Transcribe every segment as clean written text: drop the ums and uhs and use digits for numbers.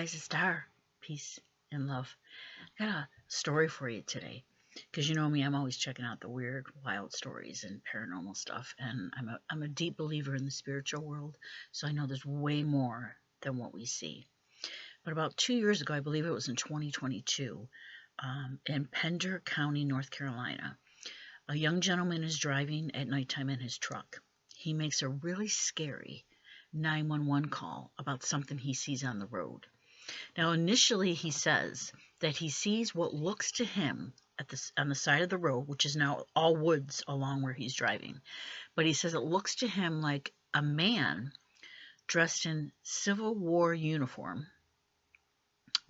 guys, it's Dar. Peace and love. I got a story for you today. Because you know me, I'm always checking out the weird, wild stories and paranormal stuff. And I'm a deep believer in the spiritual world. So I know there's way more than what we see. But about 2 years ago, I believe it was in 2022, in Pender County, North Carolina, a young gentleman is driving at nighttime in his truck. He makes a really scary 911 call about something he sees on the road. Now, initially, he says that he sees what looks to him on the side of the road, which is now all woods along where he's driving. But he says it looks to him like a man dressed in Civil War uniform,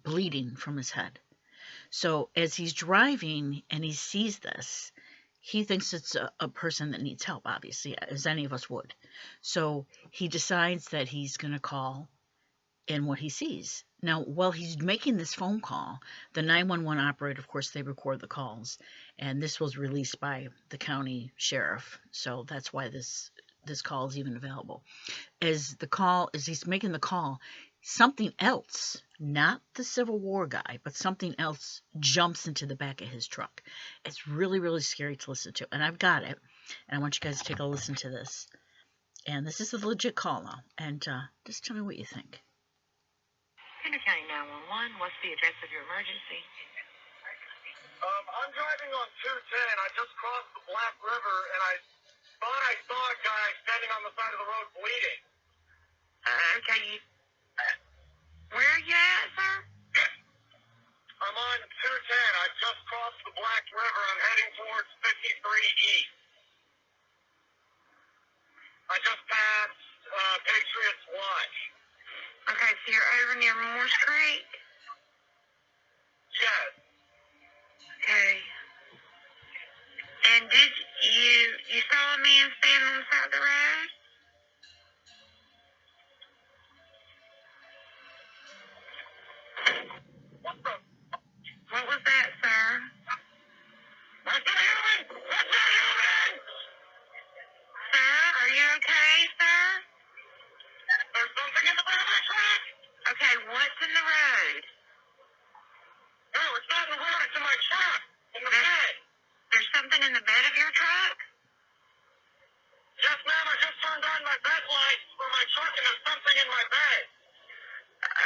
bleeding from his head. So as he's driving and he sees this, he thinks it's a person that needs help, obviously, as any of us would. So he decides that he's going to call in what he sees. Now, while he's making this phone call, the 911 operator, of course, they record the calls, and this was released by the county sheriff, so that's why this call is even available. As he's making the call, something else, not the Civil War guy, but something else jumps into the back of his truck. It's really, really scary to listen to, and I've got it, and I want you guys to take a listen to this. And this is a legit call now, and just tell me what you think. Pender County 911, what's the address of your emergency? I'm driving on 210. I just crossed the Black River, and I thought I saw a guy standing on the side of the road bleeding. Okay, where are you at, sir? I'm on 210. I just crossed the Black River. I'm heading towards 53 East. I just passed Patriots Watch. Okay, so you're over near Morse Creek? Yes. Okay. And did you saw a man standing on the side of the road? What was that, sir? That's not human! That's not human! Sir, are you okay, sir? There's something in the back of my truck! Okay, what's in the road? No, it's not in the road. It's in my truck. In the bed. There's something in the bed of your truck? Yes, ma'am. I just turned on my bed lights for my truck, and there's something in my bed.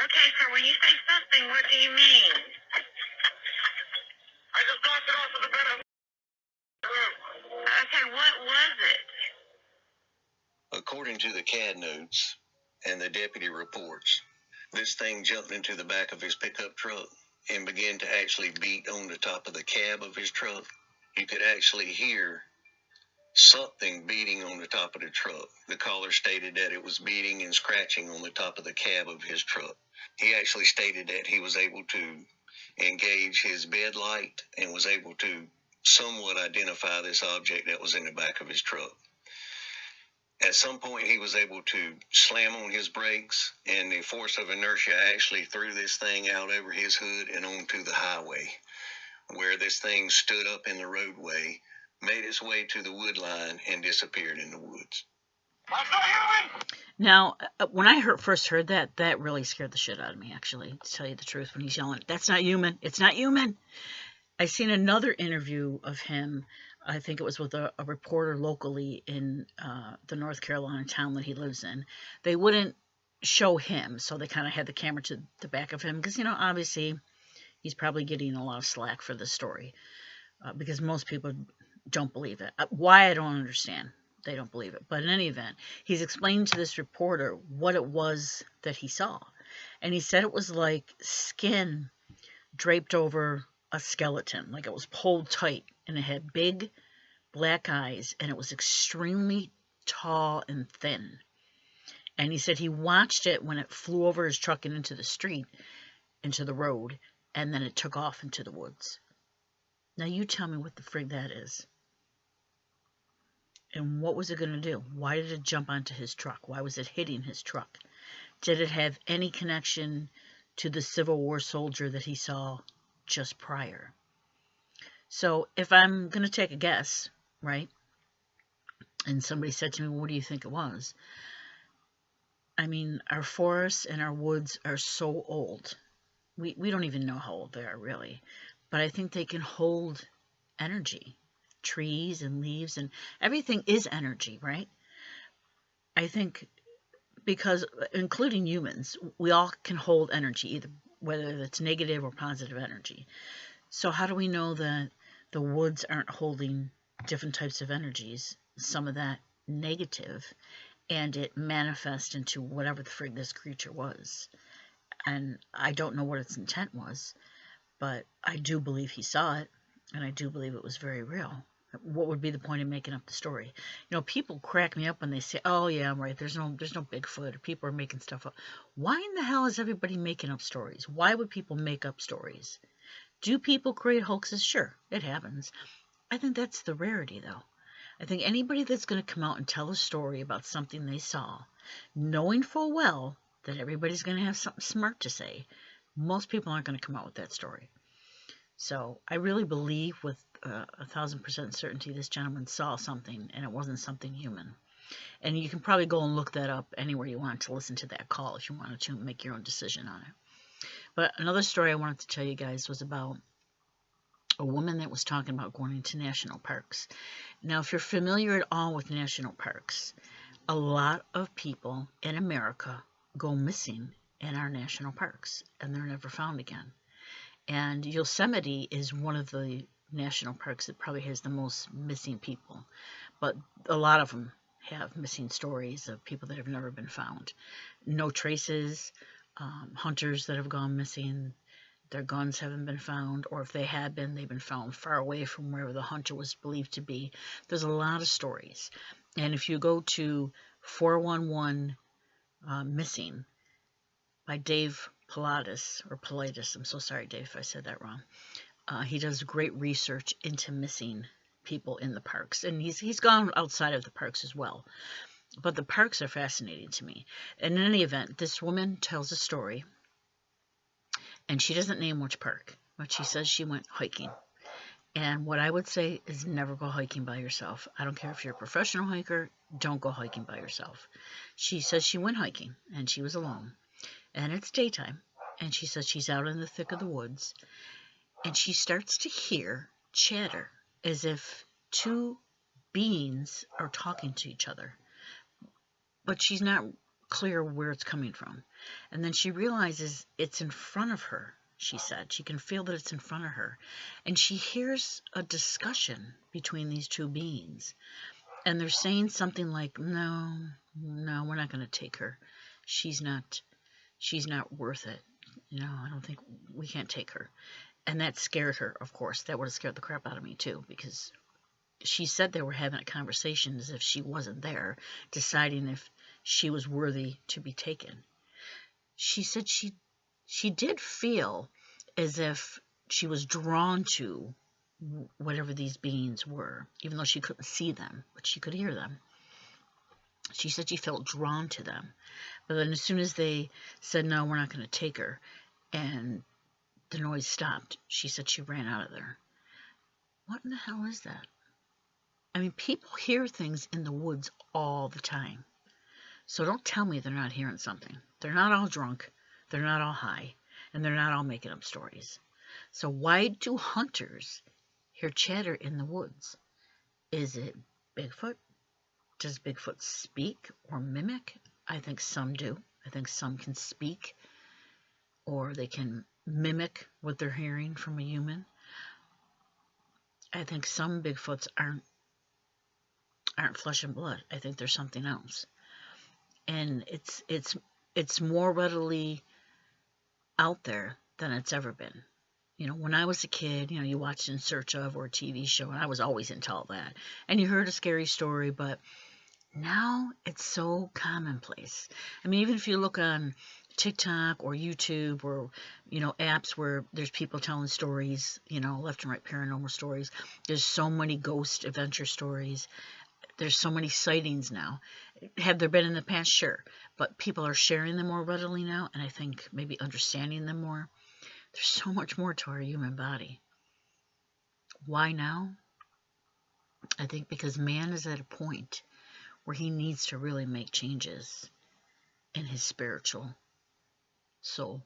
Okay, sir, when you say something, what do you mean? I just knocked it off of the bed of the room. Okay, what was it? According to the CAD notes and the deputy reports, this thing jumped into the back of his pickup truck and began to actually beat on the top of the cab of his truck. You could actually hear something beating on the top of the truck. The caller stated that it was beating and scratching on the top of the cab of his truck. He actually stated that he was able to engage his bed light and was able to somewhat identify this object that was in the back of his truck. At some point, he was able to slam on his brakes, and the force of inertia actually threw this thing out over his hood and onto the highway, where this thing stood up in the roadway, made its way to the wood line, and disappeared in the woods. That's not human! Now, when I first heard that, that really scared the shit out of me, actually, to tell you the truth, when he's yelling, "That's not human. It's not human." I seen another interview of him. I think it was with a reporter locally in the North Carolina town that he lives in. They wouldn't show him, so they kind of had the camera to the back of him because, obviously he's probably getting a lot of slack for this story because most people don't believe it. Why, I don't understand. They don't believe it. But in any event, he's explaining to this reporter what it was that he saw. And he said it was like skin draped over a skeleton, like it was pulled tight, and it had big black eyes, and it was extremely tall and thin. And he said he watched it when it flew over his truck and into the street, into the road, and then it took off into the woods. Now you tell me what the frig that is. And what was it going to do? Why did it jump onto his truck? Why was it hitting his truck? Did it have any connection to the Civil War soldier that he saw just prior? So if I'm going to take a guess, right, and somebody said to me, well, what do you think it was? I mean, our forests and our woods are so old. We don't even know how old they are really, but I think they can hold energy. Trees and leaves and everything is energy, right? I think because, including humans, we all can hold energy, either whether it's negative or positive energy. So how do we know that the woods aren't holding different types of energies, some of that negative, and it manifests into whatever the frig this creature was? And I don't know what its intent was, but I do believe he saw it, and I do believe it was very real. What would be the point of making up the story? People crack me up when they say, "Oh yeah, I'm right. There's no Bigfoot," or people are making stuff up. Why in the hell is everybody making up stories? Why would people make up stories? Do people create hoaxes? Sure, it happens. I think that's the rarity, though. I think anybody that's going to come out and tell a story about something they saw, knowing full well that everybody's going to have something smart to say, most people aren't going to come out with that story. So I really believe with 1,000% certainty this gentleman saw something, and it wasn't something human. And you can probably go and look that up anywhere you want to listen to that call if you wanted to make your own decision on it. But another story I wanted to tell you guys was about a woman that was talking about going into national parks. Now, if you're familiar at all with national parks, a lot of people in America go missing in our national parks, and they're never found again. And Yosemite is one of the national parks that probably has the most missing people. But a lot of them have missing stories of people that have never been found. No traces, hunters that have gone missing, their guns haven't been found, or if they had been, they've been found far away from wherever the hunter was believed to be. There's a lot of stories. And if you go to 411 Missing by Dave Pilatus, I'm so sorry, Dave, if I said that wrong. He does great research into missing people in the parks, and he's gone outside of the parks as well. But the parks are fascinating to me. And in any event, this woman tells a story, and she doesn't name which park, but she says she went hiking. And what I would say is never go hiking by yourself. I don't care if you're a professional hiker, don't go hiking by yourself. She says she went hiking, and she was alone. And it's daytime, and she says she's out in the thick of the woods, and she starts to hear chatter as if two beings are talking to each other, but she's not clear where it's coming from. And then she realizes it's in front of her, she said. She can feel that it's in front of her, and she hears a discussion between these two beings, and they're saying something like, no, we're not going to take her. She's not worth it. I don't think we can't take her. And that scared her, of course. That would have scared the crap out of me, too, because she said they were having a conversation as if she wasn't there, deciding if she was worthy to be taken. She said she did feel as if she was drawn to whatever these beings were, even though she couldn't see them, but she could hear them. She said she felt drawn to them. But then as soon as they said, no, we're not going to take her, and the noise stopped, she said she ran out of there. What in the hell is that? I mean, people hear things in the woods all the time. So don't tell me they're not hearing something. They're not all drunk, they're not all high, and they're not all making up stories. So why do hunters hear chatter in the woods? Is it Bigfoot? Does Bigfoot speak or mimic? I think some do. I think some can speak, or they can mimic what they're hearing from a human. I think some Bigfoots aren't flesh and blood. I think there's something else. And it's more readily out there than it's ever been. When I was a kid, you watched In Search Of or a TV show, and I was always into all that. And you heard a scary story, but now it's so commonplace. I mean, even if you look on TikTok or YouTube or, apps where there's people telling stories, left and right paranormal stories. There's so many ghost adventure stories. There's so many sightings now. Have there been in the past? Sure. But people are sharing them more readily now, and I think maybe understanding them more. There's so much more to our human body. Why now? I think because man is at a point where he needs to really make changes. and his spiritual soul.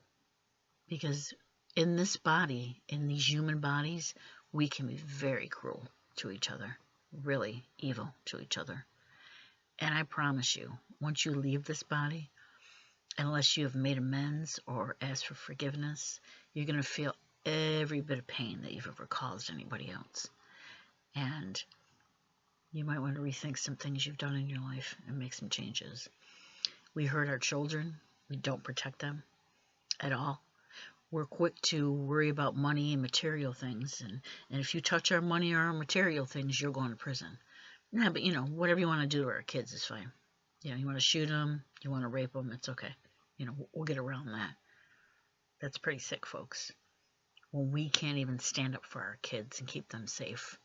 Because in this body, in these human bodies, we can be very cruel to each other, really evil to each other. And I promise you, once you leave this body, unless you have made amends or asked for forgiveness, you're going to feel every bit of pain that you've ever caused anybody else. And you might want to rethink some things you've done in your life and make some changes. We hurt our children. We don't protect them at all. We're quick to worry about money and material things. And if you touch our money or our material things, you're going to prison. Yeah, but whatever you want to do to our kids is fine. You want to shoot them, you want to rape them, it's okay. We'll get around that. That's pretty sick, folks. When we can't even stand up for our kids and keep them safe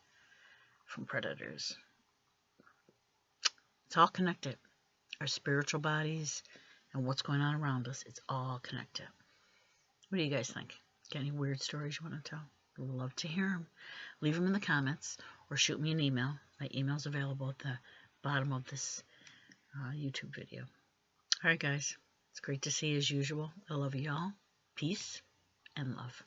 from predators. It's all connected. Our spiritual bodies and what's going on around us, it's all connected. What do you guys think? Got any weird stories you want to tell? I would love to hear them. Leave them in the comments or shoot me an email. My email's available at the bottom of this YouTube video. All right, guys. It's great to see you as usual. I love you all. Peace and love.